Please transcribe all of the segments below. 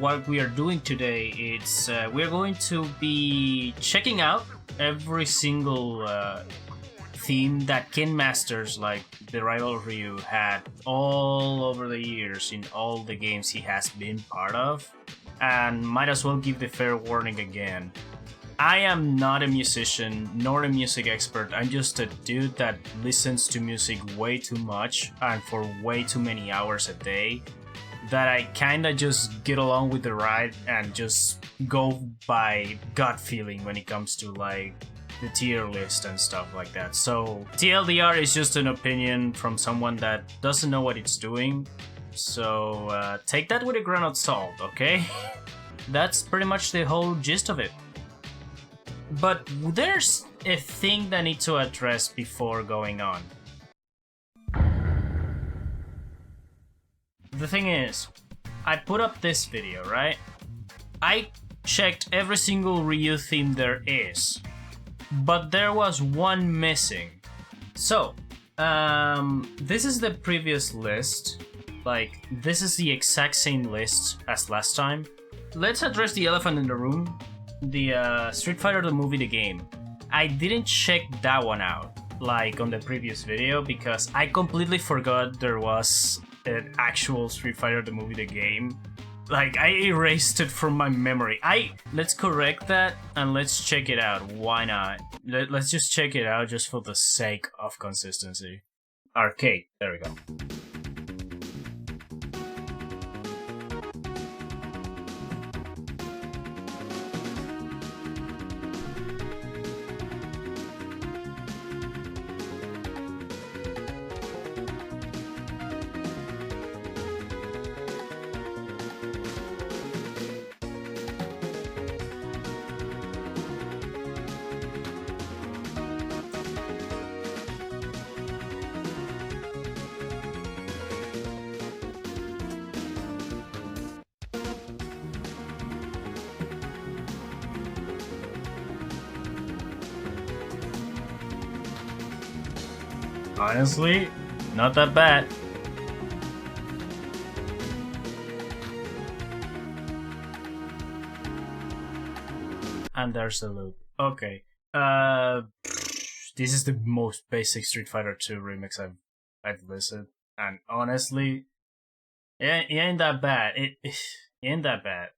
what we are doing today is we're going to be checking out every single theme that Kin Masters, like the rival Ryu, had all over the years in all the games he has been part of, and might as well give the fair warning again. I am not a musician nor a music expert. I'm just a dude that listens to music way too much and for way too many hours a day, that I kinda just get along with the ride and just go by gut feeling when it comes to like the tier list and stuff like that. So TLDR is just an opinion from someone that doesn't know what it's doing. So take that with a grain of salt, okay? That's pretty much the whole gist of it. But there's a thing that I need to address before going on. The thing is, I put up this video, right? I checked every single Ryu theme there is, but there was one missing. So, this is the previous list. Like, this is the exact same list as last time. Let's address the elephant in the room. The Street Fighter the movie, the game. I didn't check that one out, like on the previous video, because I completely forgot there was an actual Street Fighter the movie, the game. Like, I erased it from my memory. Let's correct that and let's check it out. Why not? Let's just check it out just for the sake of consistency. Arcade, there we go. Honestly, not that bad. And there's a loop. Okay. This is the most basic Street Fighter 2 remix I've listened, and honestly, it ain't that bad. It ain't that bad.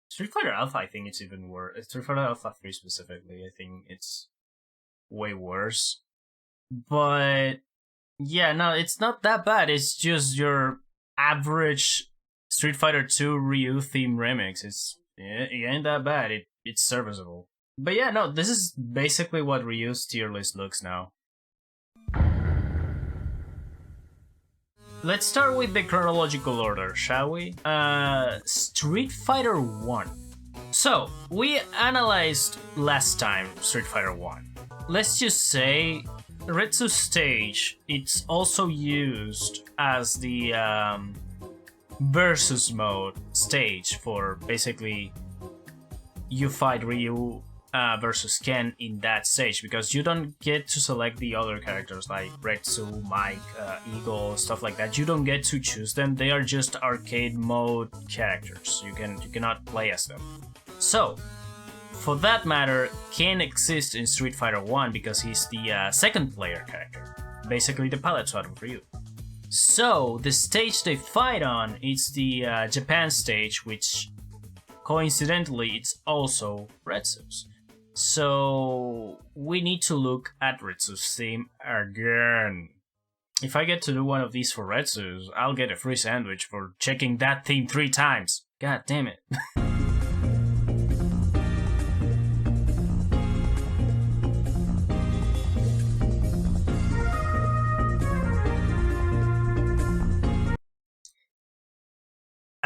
Street Fighter Alpha, I think it's even worse. Street Fighter Alpha 3 specifically, I think it's way worse. But yeah, no, it's not that bad. It's just your average Street Fighter 2 Ryu theme remix. It ain't that bad. It's serviceable. But yeah, no, this is basically what Ryu's tier list looks now. Let's start with the chronological order, shall we? Street Fighter 1. So, we analyzed last time Street Fighter 1. Let's just say Retsu stage, it's also used as the versus mode stage for basically you fight Ryu versus Ken in that stage, because you don't get to select the other characters like Retsu, Mike, Eagle, stuff like that. You don't get to choose them. They are just arcade mode characters. You cannot play as them. So, for that matter, Ken exists in Street Fighter 1 because he's the second player character, basically the pilot sword of Ryu. So, the stage they fight on is the Japan stage, which coincidentally it's also Retsu's. So, we need to look at Retsu's theme again. If I get to do one of these for Retsu's, I'll get a free sandwich for checking that theme 3 times. God damn it.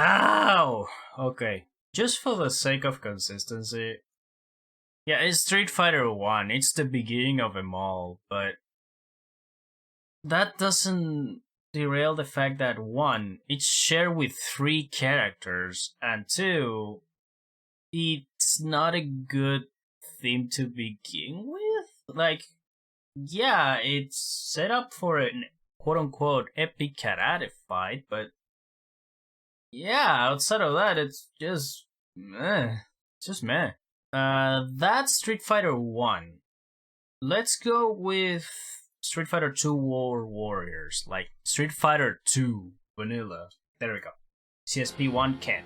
Ow! Okay, just for the sake of consistency. Yeah, it's Street Fighter 1, it's the beginning of them all, but that doesn't derail the fact that 1, it's shared with 3 characters, and 2, it's not a good theme to begin with. Like, yeah, it's set up for an quote-unquote epic karate fight, but yeah, outside of that, it's just meh. It's just meh. That's Street Fighter 1. Let's go with Street Fighter 2 War Warriors, like Street Fighter 2 Vanilla. There we go. CSP 1 Ken.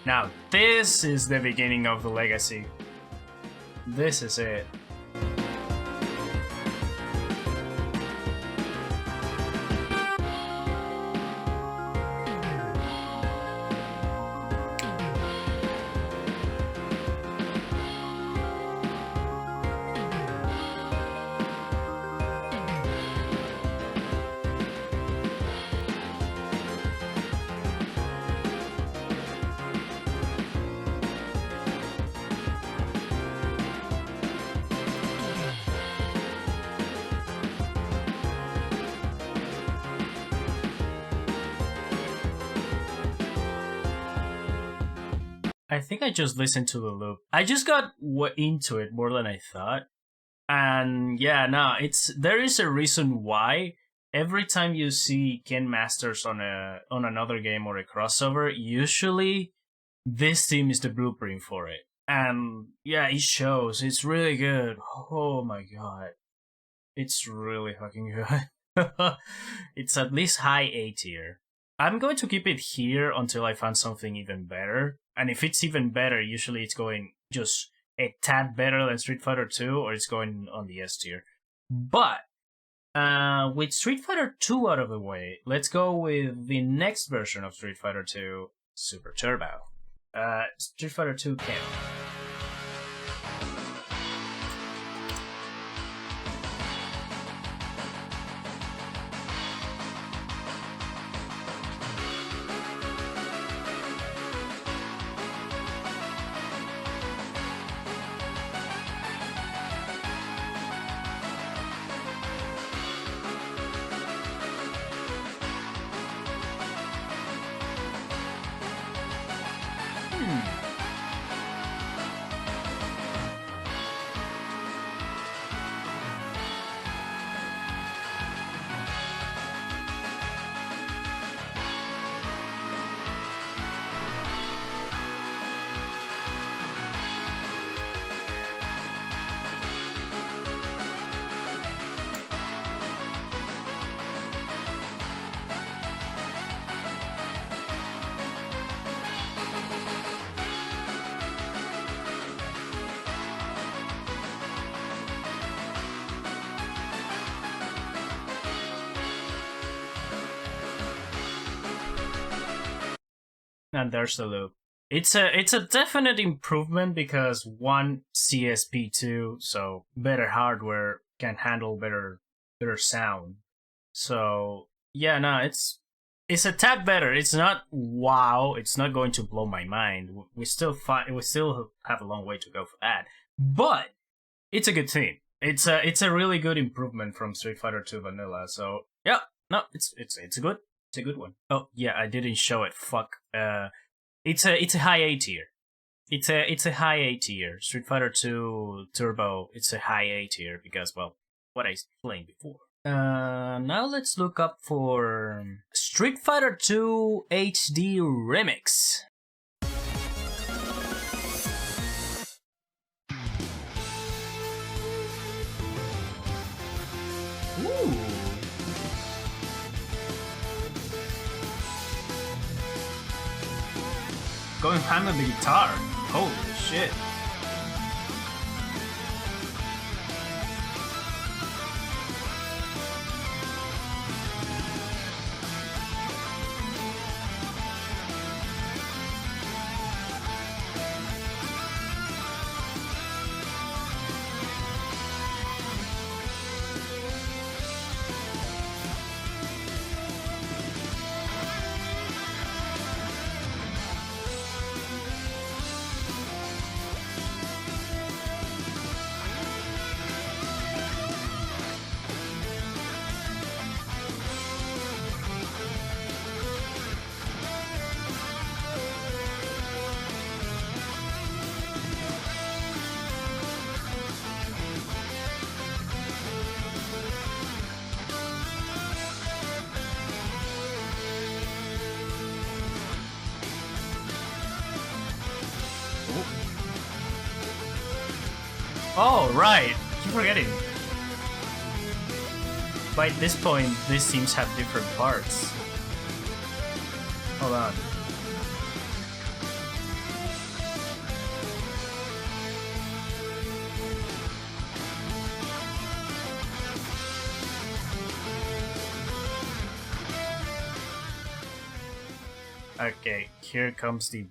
Now, this is the beginning of the legacy. This is it. I think I just listened to the loop. I just got into it more than I thought. And yeah, no, there is a reason why every time you see Ken Masters on another game or a crossover, usually this team is the blueprint for it. And yeah, it shows. It's really good. Oh my god. It's really fucking good. It's at least high A tier. I'm going to keep it here until I find something even better. And if it's even better, usually it's going just a tad better than Street Fighter 2, or it's going on the S tier. But with Street Fighter 2 out of the way, let's go with the next version of Street Fighter 2, Super Turbo. Street Fighter 2 Ken. And there's the loop. It's a definite improvement because one CSP2, so better hardware can handle better sound. So yeah, no, it's a tad better. It's not wow. It's not going to blow my mind. We still have a long way to go for that. But it's a good thing. It's a really good improvement from Street Fighter 2 Vanilla. So yeah, no, it's a good one. Oh yeah, I didn't show it. Fuck. It's a high A tier. It's a high A tier. Street Fighter 2 Turbo. It's a high A tier because, well, what I explained before. Now let's look up for Street Fighter 2 HD Remix. Ooh. Going ham on the guitar. Holy shit. Oh, right! Keep forgetting. By this point, these teams have different parts. Hold on. Okay, here comes the...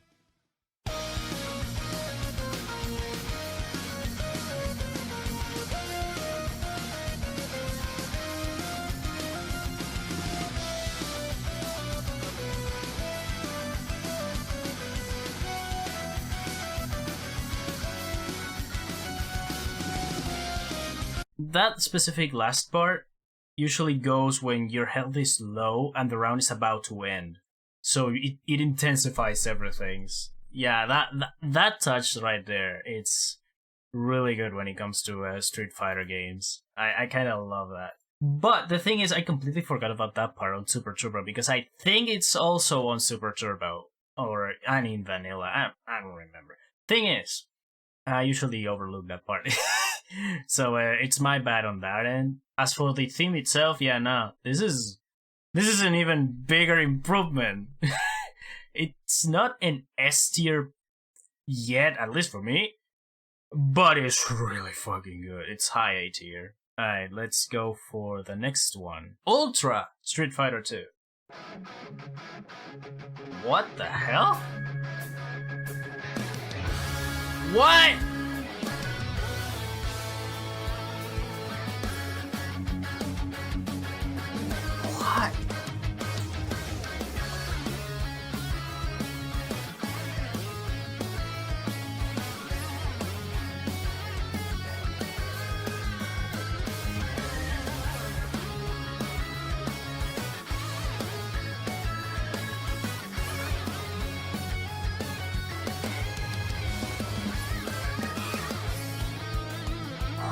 That specific last part usually goes when your health is low and the round is about to end. So it intensifies everything. Yeah, that touch right there, it's really good when it comes to Street Fighter games. I kind of love that. But the thing is, I completely forgot about that part on Super Turbo because I think it's also on Super Turbo. Or, I mean, Vanilla. I don't remember. Thing is, I usually overlook that part. So it's my bad on that end. As for the theme itself, yeah, nah, this is an even bigger improvement. It's not an S tier yet, at least for me, but it's really fucking good. It's high A tier. Alright, let's go for the next one. Ultra Street Fighter 2. What the hell? What? What?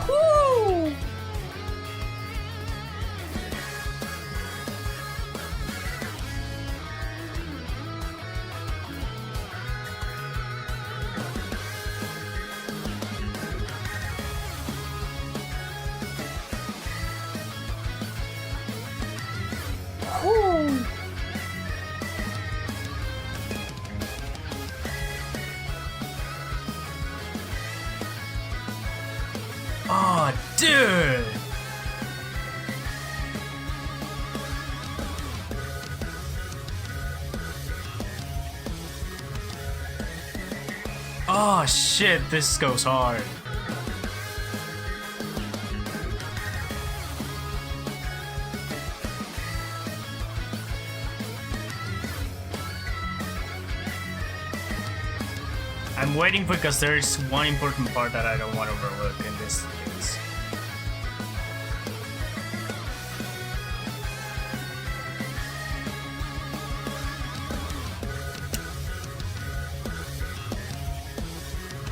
Woo! Woo! Oh, dude! Oh shit, this goes hard. I'm waiting because there's one important part that I don't want to overlook in this case.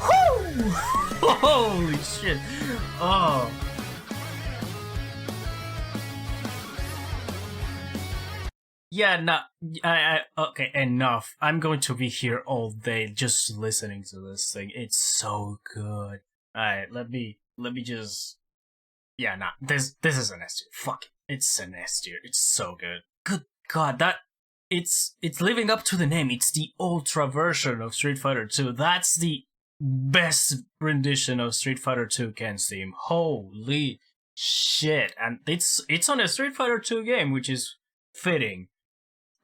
Woo! Holy shit! Oh. Yeah, no, okay, enough. I'm going to be here all day just listening to this thing. It's so good. Alright, let me just... Yeah, nah, this is an S tier. Fuck it. It's an S tier. It's so good. Good god, that... It's living up to the name. It's the Ultra version of Street Fighter 2. That's the best rendition of Street Fighter 2 Ken's theme. Holy shit. And it's on a Street Fighter 2 game, which is fitting.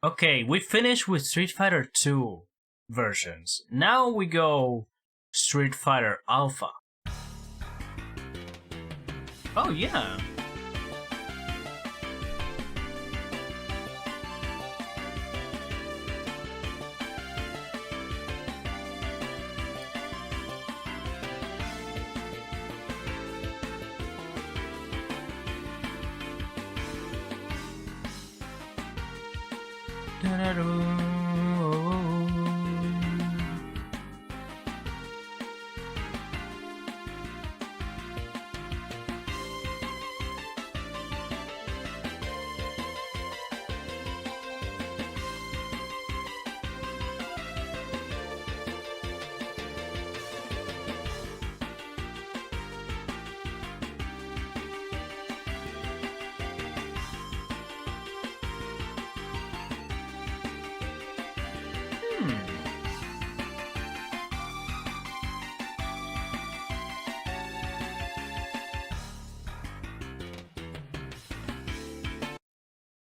Okay, we finished with Street Fighter 2 versions. Now we go Street Fighter Alpha. Oh yeah.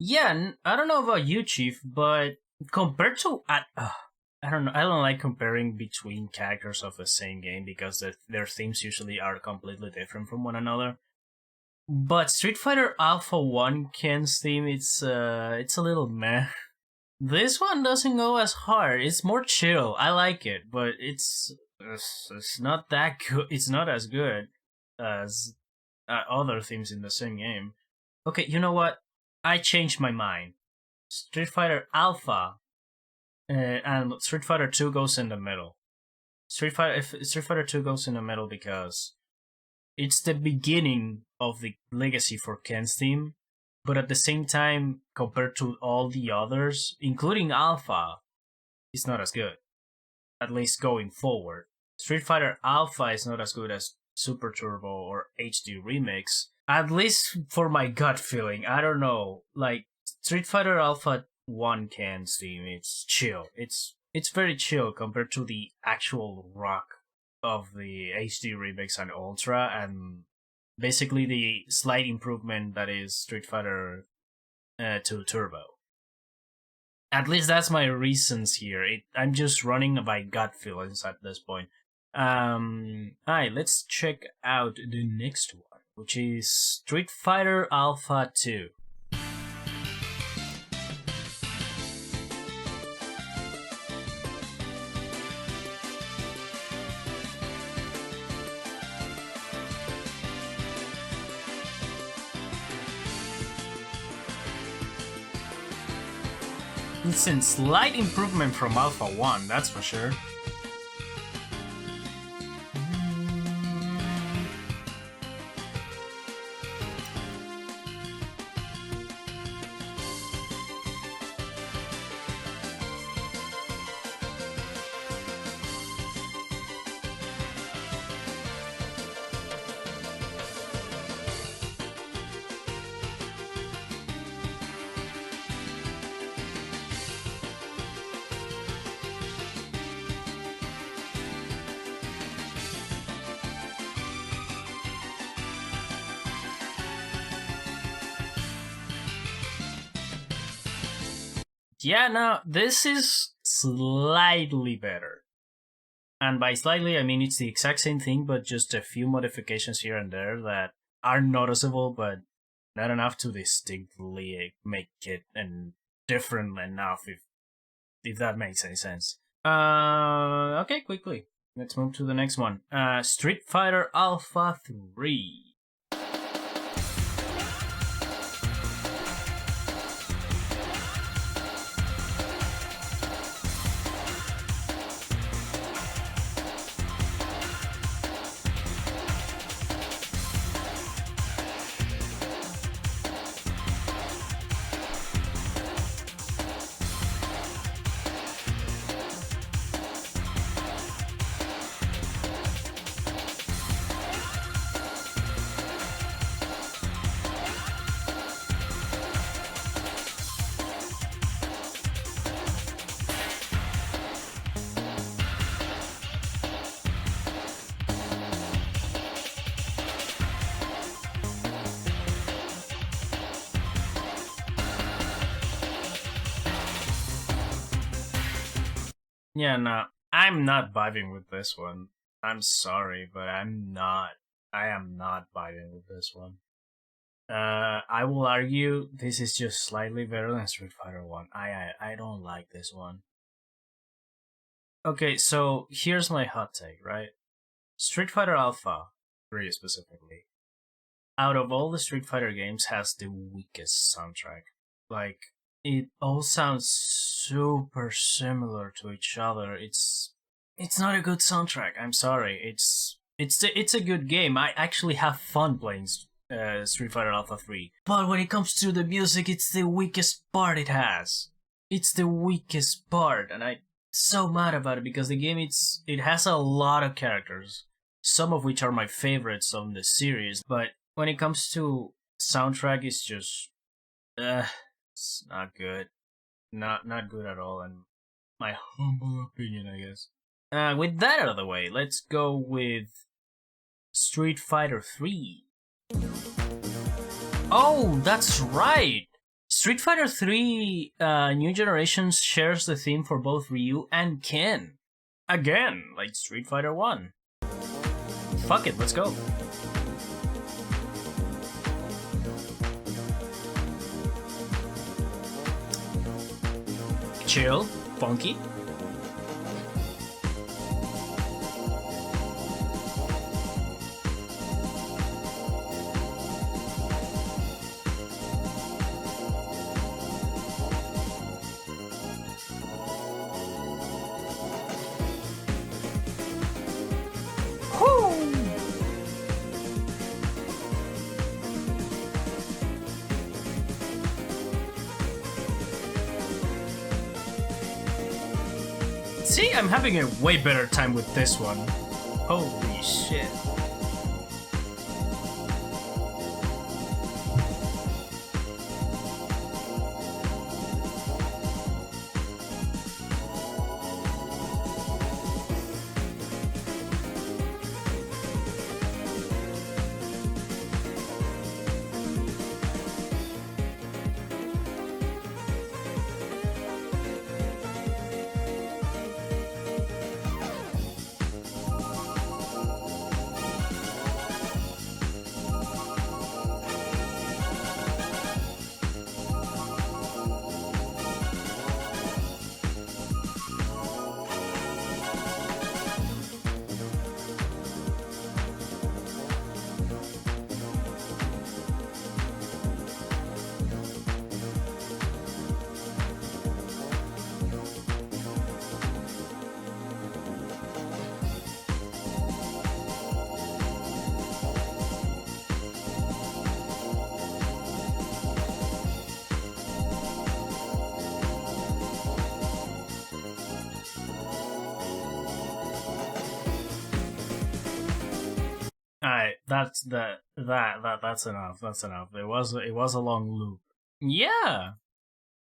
Yeah, I don't know about you, Chief, but compared to I don't know. I don't like comparing between characters of the same game because their themes usually are completely different from one another. But Street Fighter Alpha One Ken's theme, it's a little meh. This one doesn't go as hard. It's more chill. I like it, but it's not that good. It's not as good as other themes in the same game. Okay, you know what? I changed my mind. Street Fighter Alpha and Street Fighter 2 goes in the middle. Street Fighter 2 goes in the middle because it's the beginning of the legacy for Ken's theme, but at the same time, compared to all the others, including Alpha, it's not as good. At least going forward. Street Fighter Alpha is not as good as Super Turbo or HD Remix. At least for my gut feeling. I don't know. Like Street Fighter Alpha 1 Ken's theme, it's chill. It's very chill compared to the actual rock of the HD Remix and Ultra, and basically the slight improvement that is Street Fighter 2 Turbo. At least that's my reasons here. I'm just running by gut feelings at this point. Alright, let's check out the next one, which is Street Fighter Alpha 2. It's a slight improvement from Alpha 1, that's for sure. Yeah, no, this is slightly better. And by slightly, I mean it's the exact same thing, but just a few modifications here and there that are noticeable, but not enough to distinctly make it and different enough, if that makes any sense. Okay, quickly. Let's move to the next one. Street Fighter Alpha 3. Yeah, no, I'm not vibing with this one. I'm sorry, but I'm not. I am not vibing with this one. I will argue this is just slightly better than Street Fighter 1. I don't like this one. Okay, so here's my hot take, right? Street Fighter Alpha 3 specifically, out of all the Street Fighter games, has the weakest soundtrack. Like, it all sounds super similar to each other. It's not a good soundtrack. I'm sorry. It's a good game. I actually have fun playing Street Fighter Alpha 3. But when it comes to the music, it's the weakest part it has. It's the weakest part, and I'm so mad about it because the game it has a lot of characters, some of which are my favorites on the series. But when it comes to soundtrack, it's just, it's not good. Not good at all, and my humble opinion, I guess. With that out of the way, let's go with Street Fighter 3. Oh, that's right! Street Fighter 3 New Generations shares the theme for both Ryu and Ken. Again, like Street Fighter 1. Fuck it, let's go. Chill, funky. See, I'm having a way better time with this one. Holy shit. Alright, that's enough. That's enough. It was a long loop. Yeah.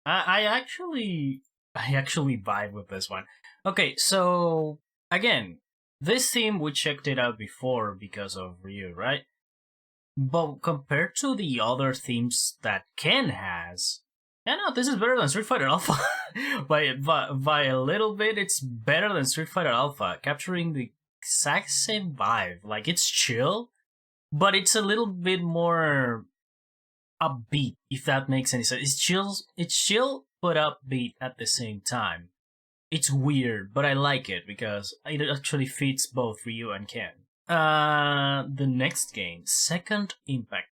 I actually vibe with this one. Okay, so again, this theme we checked it out before because of Ryu, right? But compared to the other themes that Ken has, yeah, no, this is better than Street Fighter Alpha. by a little bit, it's better than Street Fighter Alpha, capturing the exact same vibe. Like, it's chill, but it's a little bit more upbeat, if that makes any sense. It's chill but upbeat at the same time. It's weird, but I like it because it actually fits both Ryu and Ken. The next game, Second Impact.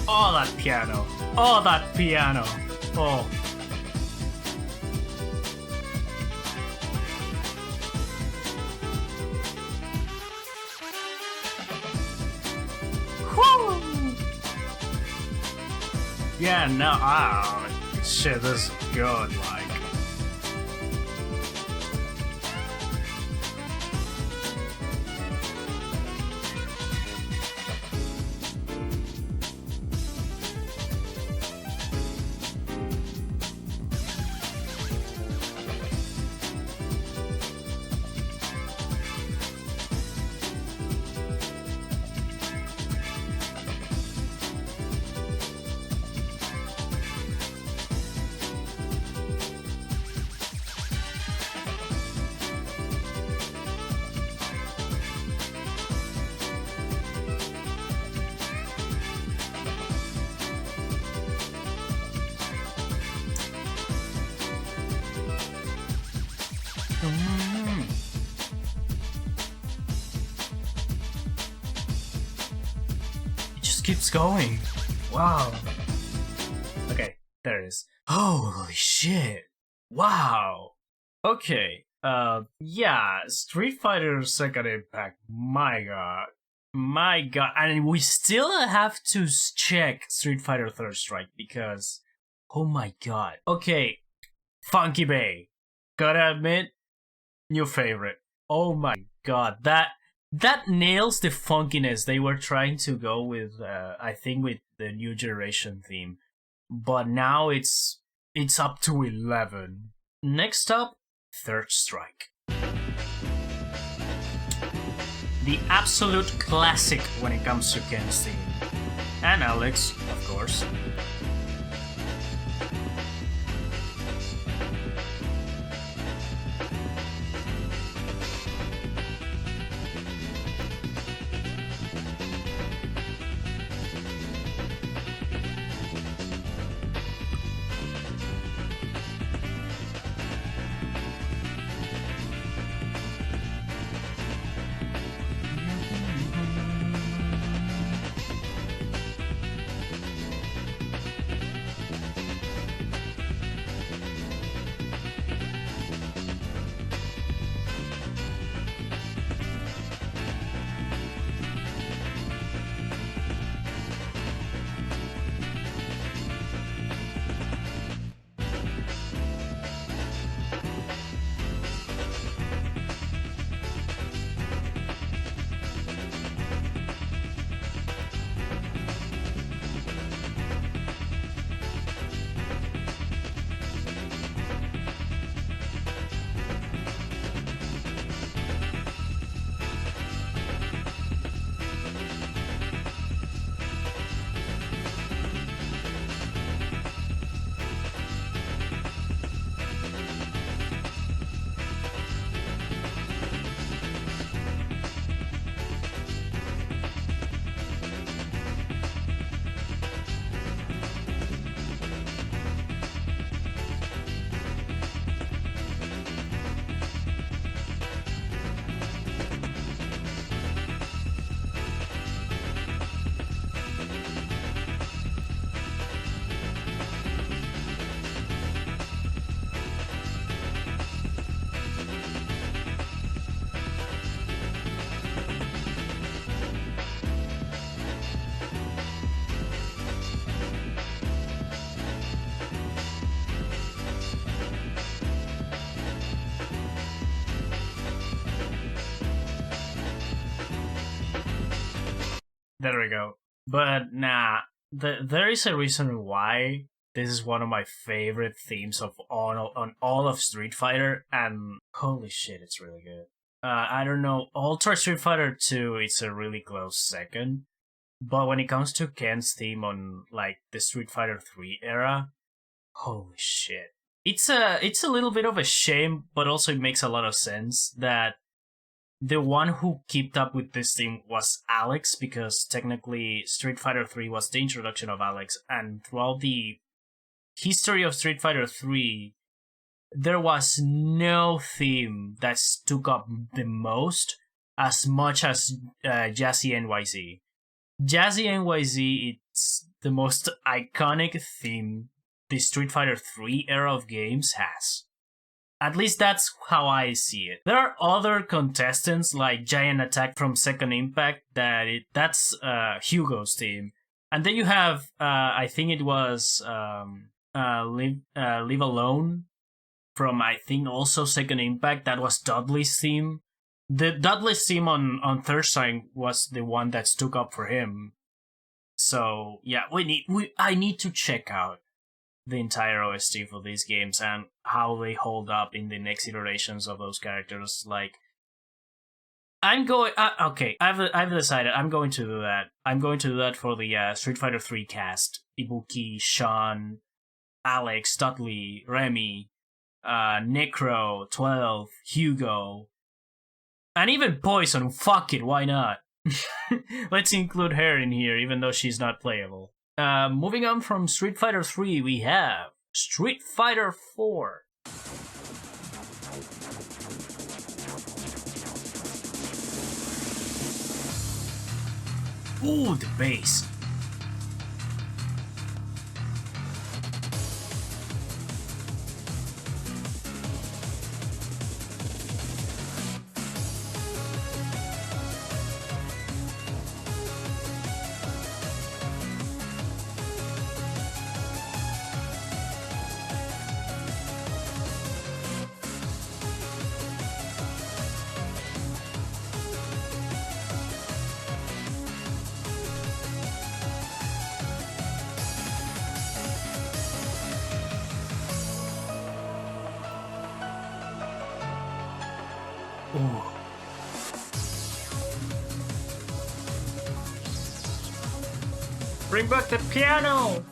Oh, that piano. Oh, that piano. Oh. Woo! Yeah, no, shit, this is good, like. It just keeps going. Wow. Holy shit. Wow. Okay. Yeah, Street Fighter Second Impact. My god. My god. And we still have to check Street Fighter Third Strike because oh my god. Okay. Funky Bay. Gotta admit, new favorite. Oh my god. That nails the funkiness they were trying to go with I think with the new generation theme. But now it's up to 11. Next up, Third Strike. The absolute classic when it comes to Ken's theme. And Alex, of course. There we go. But nah, there is a reason why this is one of my favorite themes of on all of Street Fighter, and holy shit, it's really good. I don't know, Ultra Street Fighter 2, it's a really close second, but when it comes to Ken's theme on like the Street Fighter 3 era, holy shit. It's a little bit of a shame, but also it makes a lot of sense that the one who kept up with this theme was Alex, because technically Street Fighter 3 was the introduction of Alex, and throughout the history of Street Fighter 3, there was no theme that stuck up the most as much as Jazzy NYZ. Jazzy NYZ, it's the most iconic theme the Street Fighter 3 era of games has. At least that's how I see it. There are other contestants like Giant Attack from Second Impact that's Hugo's team. And then you have, I think it was Live Alone from, I think, also Second Impact. That was Dudley's theme. The Dudley's theme on Third Strike was the one that stuck up for him. So yeah, I need to check out the entire OST for these games and how they hold up in the next iterations of those characters. Like, okay, I've decided I'm going to do that. I'm going to do that for the Street Fighter 3 cast. Ibuki, Sean, Alex, Dudley, Remy, Necro, 12, Hugo, and even Poison. Fuck it, why not? Let's include her in here, even though she's not playable. Moving on from Street Fighter 3, we have Street Fighter 4. Ooh, the bass. Ooh. Bring back the piano!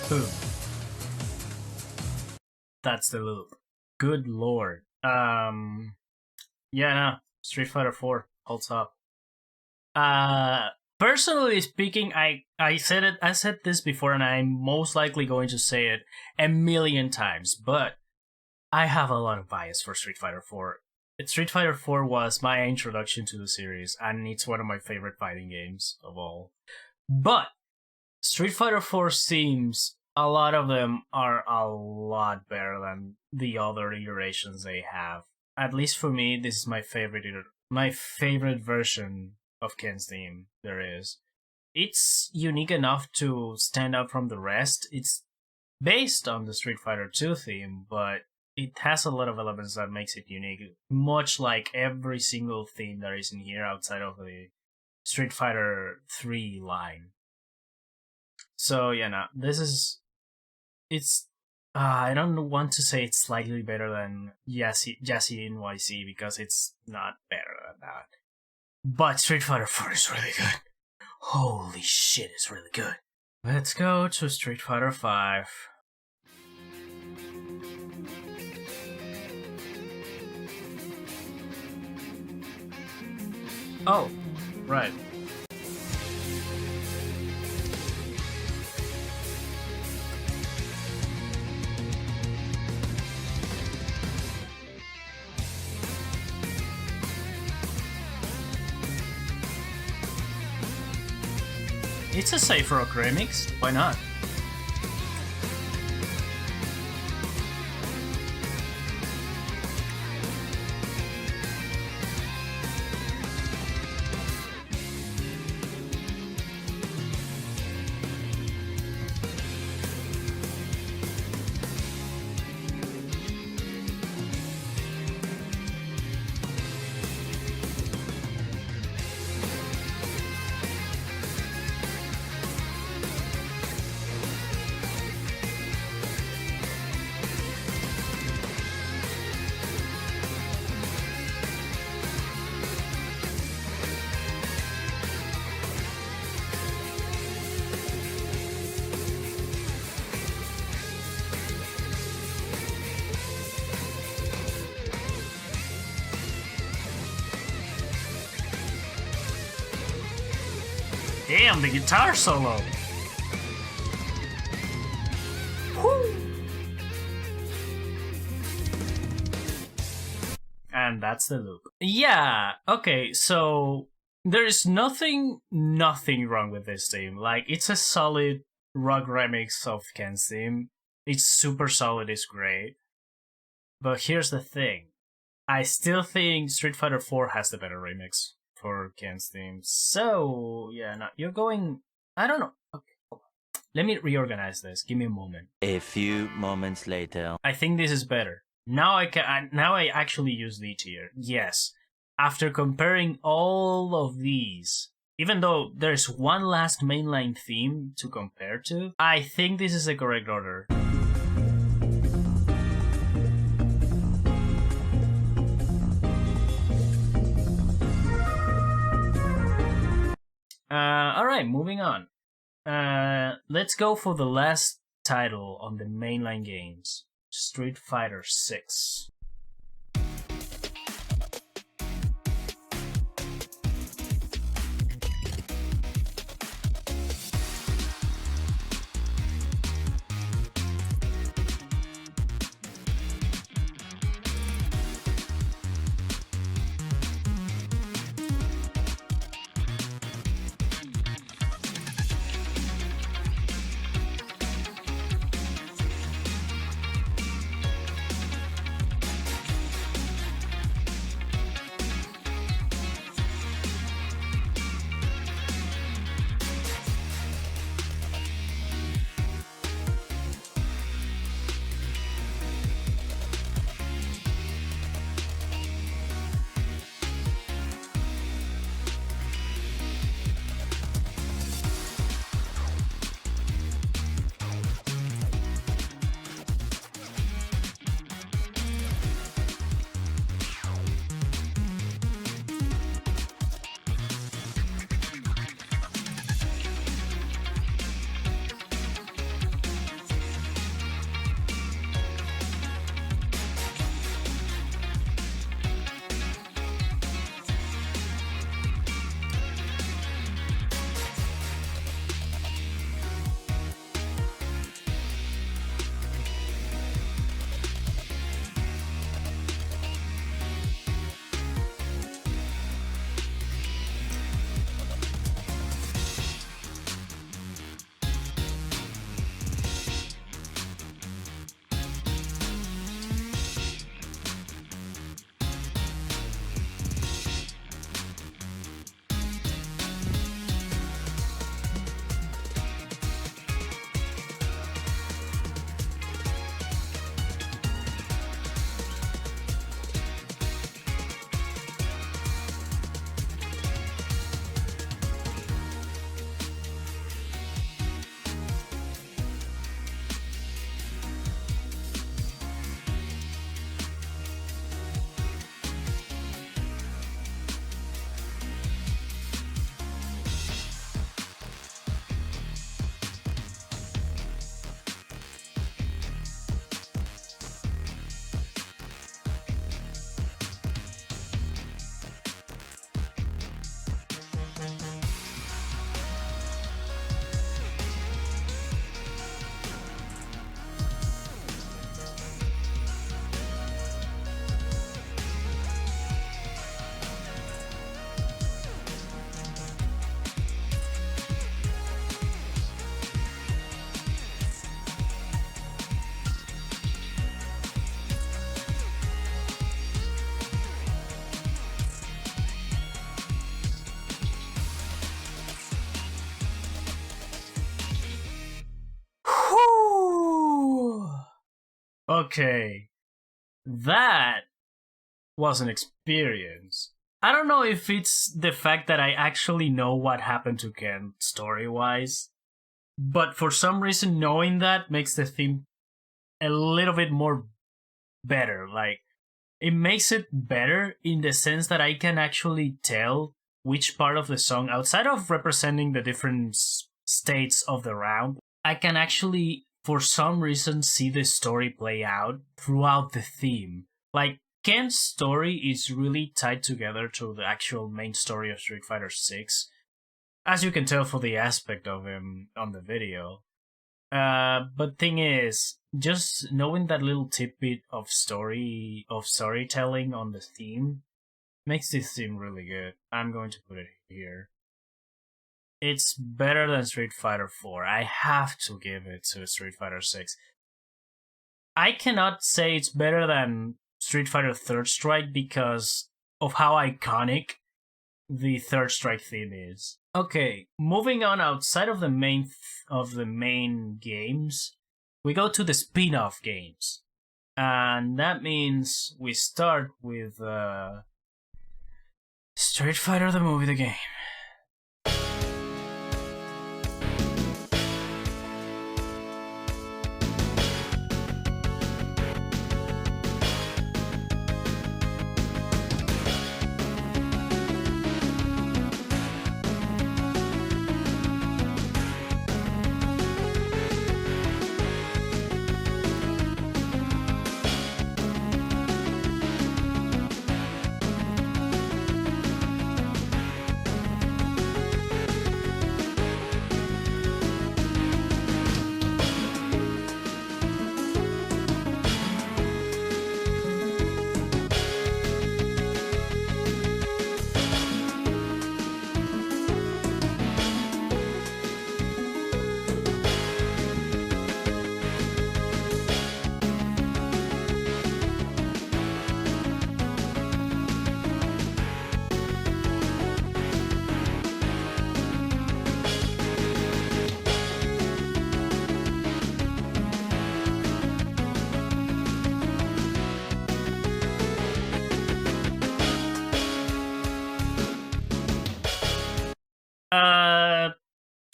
Boom. That's the loop. Good lord. Yeah, no. Street Fighter 4 holds up. Personally speaking, I said this before, and I'm most likely going to say it a million times, but I have a lot of bias for Street Fighter 4. Street Fighter 4 was my introduction to the series, and it's one of my favorite fighting games of all. But Street Fighter 4 seems a lot of them are a lot better than the other iterations they have. At least for me, this is my favorite version of Ken's theme there is. It's unique enough to stand out from the rest. It's based on the Street Fighter 2 theme, but it has a lot of elements that makes it unique, much like every single theme that is in here outside of the Street Fighter 3 line. So yeah, no, I don't want to say it's slightly better than Yassi NYC because it's not better than that. But Street Fighter 4 is really good. Holy shit, it's really good. Let's go to Street Fighter 5. Oh, right. It's a safe rock remix, why not? Damn, the guitar solo! Woo. And that's the loop. Yeah, okay, so there's nothing wrong with this theme. Like, it's a solid rock remix of Ken's theme. It's super solid, it's great. But here's the thing. I still think Street Fighter 4 has the better remix for Ken's theme. So, yeah, no, you're going... I don't know. Okay, hold on. Let me reorganize this. Give me a moment. A few moments later. I think this is better. Now I actually use the tier. Yes. After comparing all of these, even though there's one last mainline theme to compare to, I think this is the correct order. Alright, moving on. Let's go for the last title on the mainline games. Street Fighter 6. Okay, that was an experience. I don't know if it's the fact that I actually know what happened to Ken story wise, but for some reason, knowing that makes the theme a little bit more better. Like, it makes it better in the sense that I can actually tell which part of the song, outside of representing the different states of the round, I can actually, for some reason, see the story play out throughout the theme. Like, Ken's story is really tied together to the actual main story of Street Fighter 6, as you can tell for the aspect of him on the video. But thing is, just knowing that little tidbit of storytelling on the theme makes this theme really good. I'm going to put it here. It's better than Street Fighter 4. I have to give it to Street Fighter 6. I cannot say it's better than Street Fighter Third Strike because of how iconic the Third Strike theme is. Okay, moving on outside of the main games, we go to the spin-off games, and that means we start with Street Fighter the movie, the game.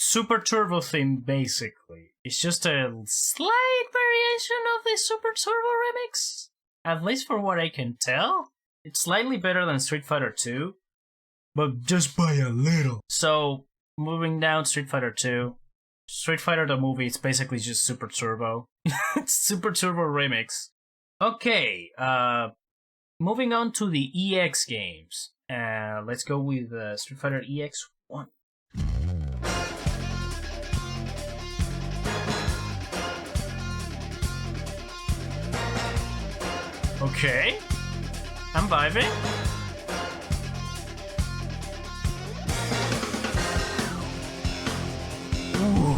Super Turbo theme, basically. It's just a slight variation of the Super Turbo remix. At least for what I can tell. It's slightly better than Street Fighter 2, but just by a little. So, moving down Street Fighter 2. Street Fighter the movie, it's basically just Super Turbo. It's Super Turbo remix. Okay, moving on to the EX games. Let's go with Street Fighter EX 1. Okay, I'm vibing. Ooh.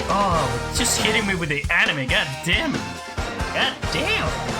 Oh, just hitting me with the anime, god damn. God damn.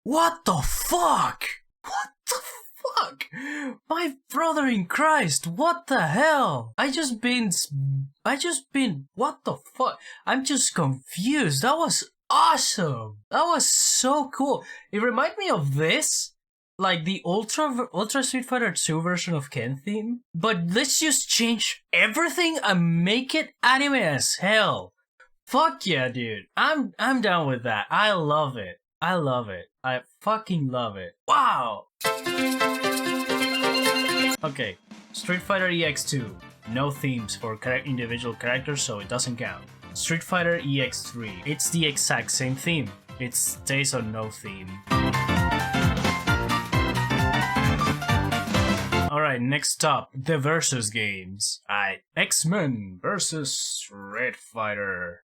What the fuck? What the fuck? My brother in Christ, what the hell? I just been, what the fuck? I'm just confused. That was awesome. That was so cool. It reminded me of this, like the Ultra Street Fighter 2 version of Ken theme. But let's just change everything and make it anime as hell. Fuck yeah, dude. I'm down with that. I love it. I love it. I fucking love it. Wow! Okay, Street Fighter EX2. No themes for individual characters, so it doesn't count. Street Fighter EX3. It's the exact same theme. It stays on no theme. Alright, next up, the versus games. X-Men versus Street Fighter.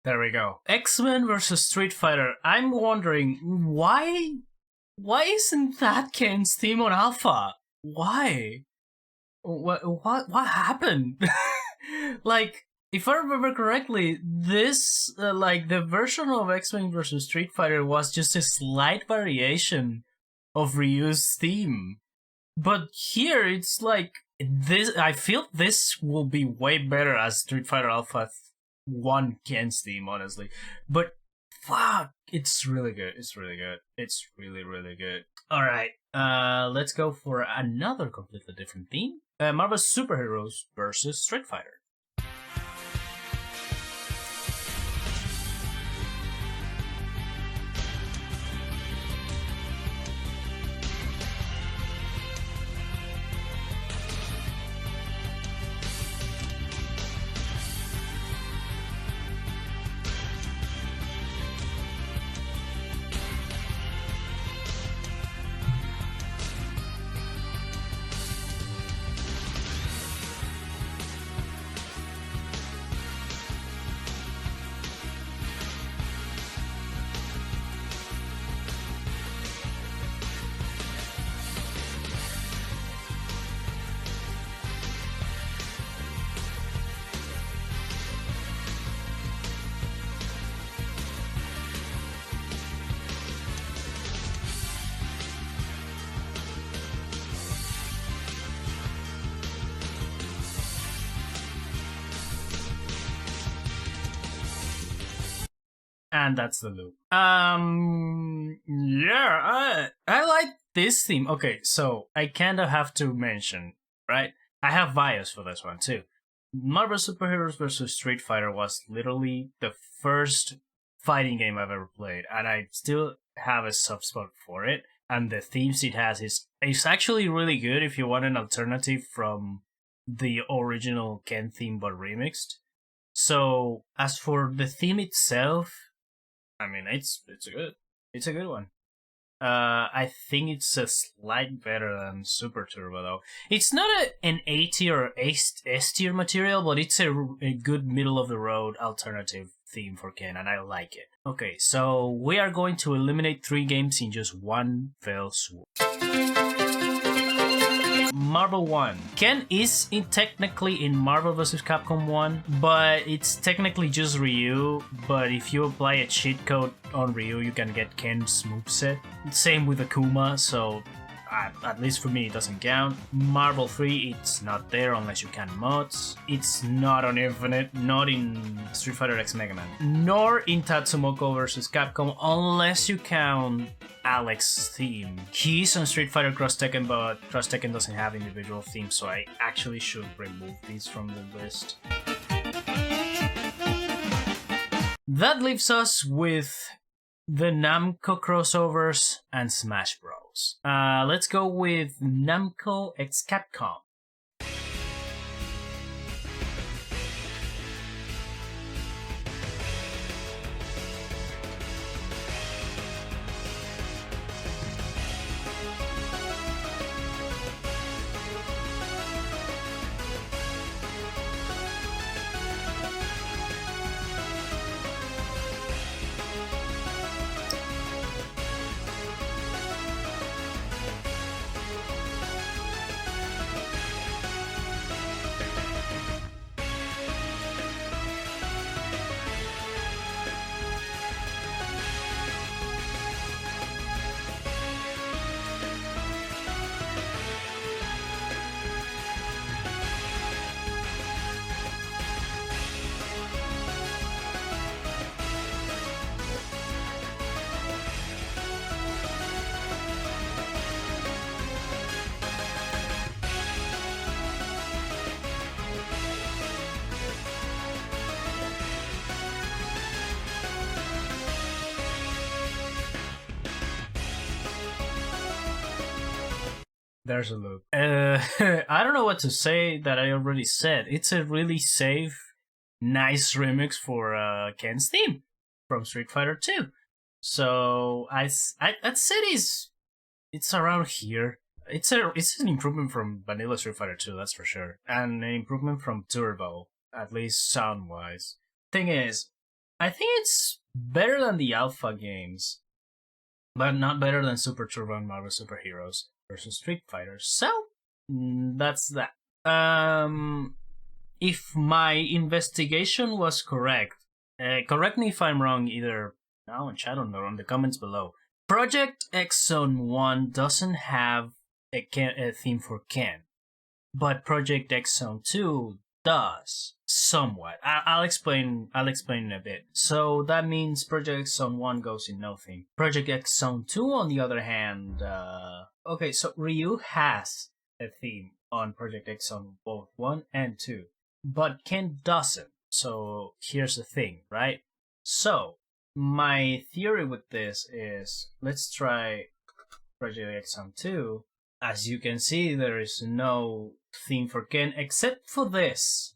There we go. X-Men versus Street Fighter. I'm wondering, why isn't that Ken's theme on Alpha? Why? What happened? Like, if I remember correctly, this, like, the version of X-Men versus Street Fighter was just a slight variation of Ryu's theme. But here, it's like, this. I feel this will be way better as Street Fighter Alpha 1 Ken's theme, honestly. But fuck, it's really good. It's really good. It's really, really good. Alright, let's go for another completely different theme. Marvel Superheroes versus Street Fighter. And that's the loop. Yeah, I like this theme. Okay, so I kind of have to mention, right? I have bias for this one too. Marvel Superheroes vs. Street Fighter was literally the first fighting game I've ever played, and I still have a soft spot for it. And the themes it has is actually really good if you want an alternative from the original Ken theme but remixed. So as for the theme itself, I mean it's a good one. I think it's a slight better than Super Turbo though. It's not an A tier or S tier material, but it's a good middle of the road alternative theme for Ken, and I like it. Okay, so we are going to eliminate 3 games in just one fell swoop. Marvel 1. Ken is technically in Marvel vs. Capcom 1, but it's technically just Ryu, but if you apply a cheat code on Ryu, you can get Ken's moveset. Same with Akuma, so at least for me it doesn't count. Marvel 3, it's not there unless you can mods. It's not on Infinite, not in Street Fighter X Mega Man, nor in Tatsumoko vs. Capcom unless you count Alex's theme. He's on Street Fighter Cross Tekken, but Cross Tekken doesn't have individual themes, so I actually should remove these from the list. That leaves us with the Namco crossovers and Smash Bros. Let's go with Namco x Capcom. There's a loop. I don't know what to say that I already said. It's a really safe, nice remix for Ken's theme from Street Fighter 2. So I'd say it's around here. It's an improvement from Vanilla Street Fighter 2, that's for sure, and an improvement from Turbo, at least sound wise. Thing is, I think it's better than the Alpha games, but not better than Super Turbo and Marvel Superheroes versus Street Fighter. So that's that. If my investigation was correct, correct me if I'm wrong either now in chat or on the comments below. Project X Zone 1 doesn't have a theme for Ken, but Project X Zone 2 does somewhat. I'll explain in a bit. So that means Project X Zone 1 goes in no theme. Project X Zone 2, on the other hand, okay, so Ryu has a theme on Project X Zone both 1 and 2, but Ken doesn't. So here's the thing, right? So my theory with this is, let's try Project X Zone 2. As you can see, there is no theme for Ken except for this.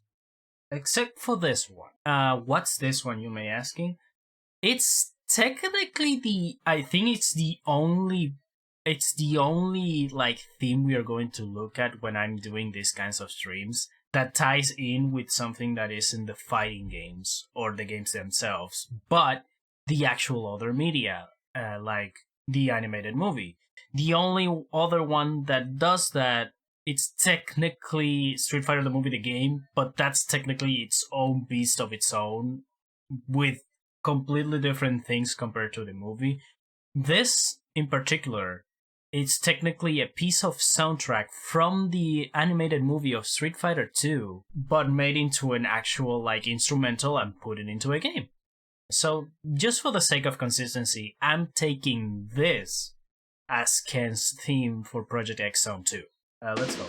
Except for this one. What's this one, you may asking? It's technically I think it's the only like theme we are going to look at when I'm doing these kinds of streams that ties in with something that isn't the fighting games or the games themselves, but the actual other media, like the animated movie. The only other one that does that, it's technically Street Fighter the movie, the game, but that's technically its own beast of its own, with completely different things compared to the movie. This, in particular, it's technically a piece of soundtrack from the animated movie of Street Fighter 2, but made into an actual like instrumental and put it into a game. So just for the sake of consistency, I'm taking this as Ken's theme for Project X Zone 2. Let's go.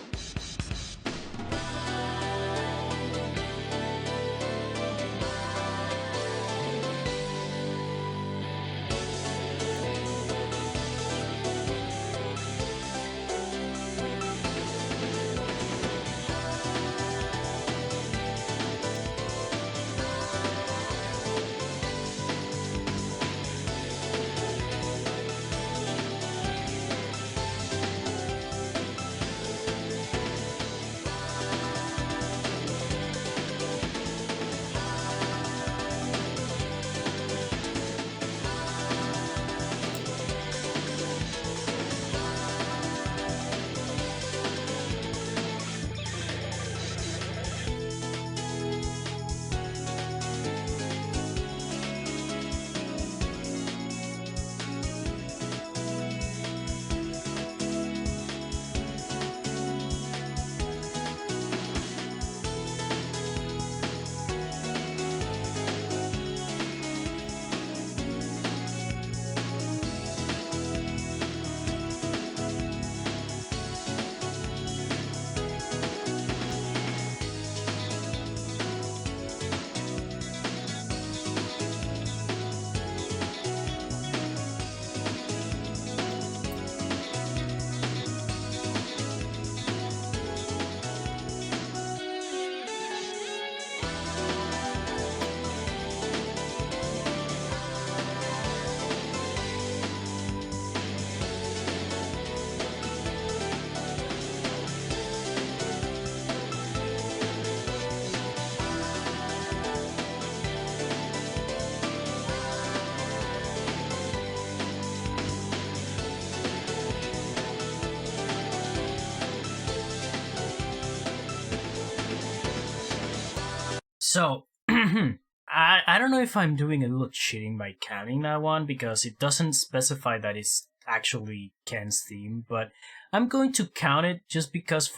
So, I don't know if I'm doing a little cheating by counting that one because it doesn't specify that it's actually Ken's theme, but I'm going to count it just because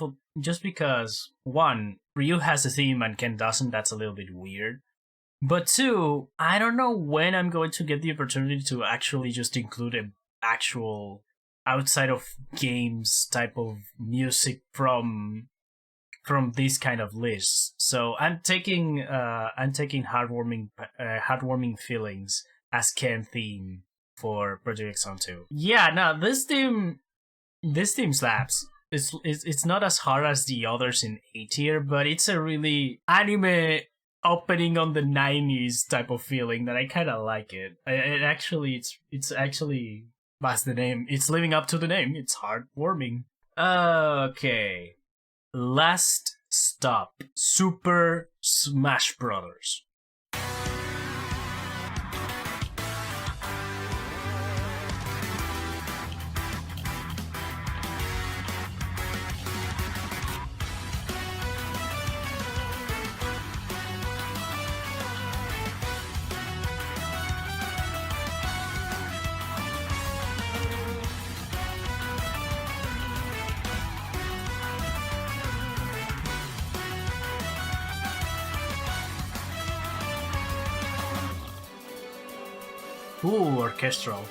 one, Ryu has a theme and Ken doesn't. That's a little bit weird. But two, I don't know when I'm going to get the opportunity to actually just include an actual outside of games type of music from these kind of lists. So I'm taking heartwarming feelings as Ken theme for Project X Zone 2. Yeah, no, this theme slaps. It's not as hard as the others in A tier, but it's a really anime opening on the 90s type of feeling that I kind of like it. It's actually that's the name. It's living up to the name. It's heartwarming. Okay. Last stop, Super Smash Brothers. Ooh, orchestral.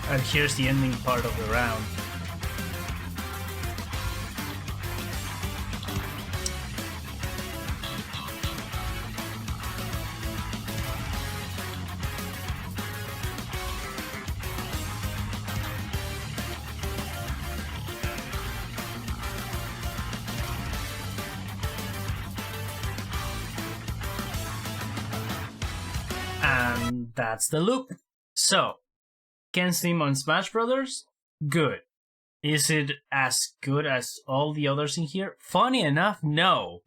And here's the ending part of the round. That's the loop. So, Ken's team on Smash Brothers? Good. Is it as good as all the others in here? Funny enough, no.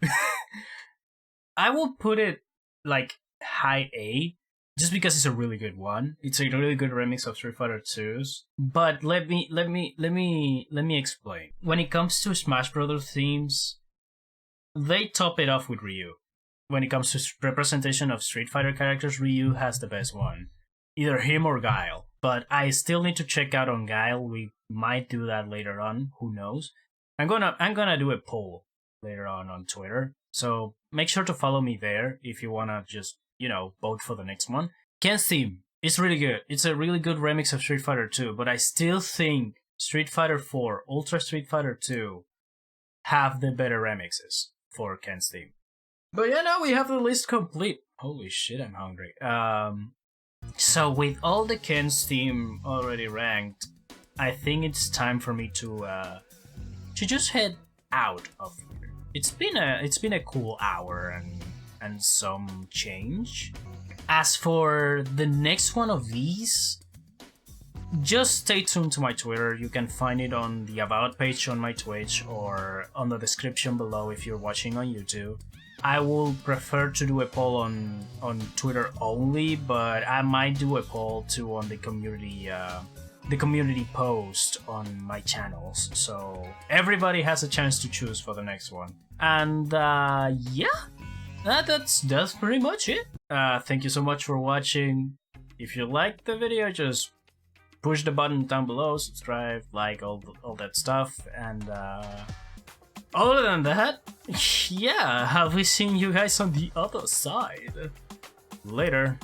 I will put it like high A, just because it's a really good one. It's a really good remix of Street Fighter 2's. But let me explain. When it comes to Smash Brothers themes, they top it off with Ryu. When it comes to representation of Street Fighter characters, Ryu has the best one. Either him or Guile. But I still need to check out on Guile. We might do that later on. Who knows? I'm gonna do a poll later on Twitter. So make sure to follow me there if you wanna just, vote for the next one. Ken's theme is really good. It's a really good remix of Street Fighter 2, but I still think Street Fighter 4, Ultra Street Fighter 2 have the better remixes for Ken's theme. But yeah, now we have the list complete. Holy shit, I'm hungry. So with all the Ken's theme already ranked, I think it's time for me to just head out of here. It's been a cool hour and some change. As for the next one of these, just stay tuned to my Twitter. You can find it on the About page on my Twitch or on the description below if you're watching on YouTube. I will prefer to do a poll on Twitter only, but I might do a poll too on the community post on my channels, so everybody has a chance to choose for the next one. And yeah, that's pretty much it. Thank you so much for watching. If you liked the video, just push the button down below, subscribe, like, all that stuff, and other than that, yeah, I'll be seeing you guys on the other side. Later.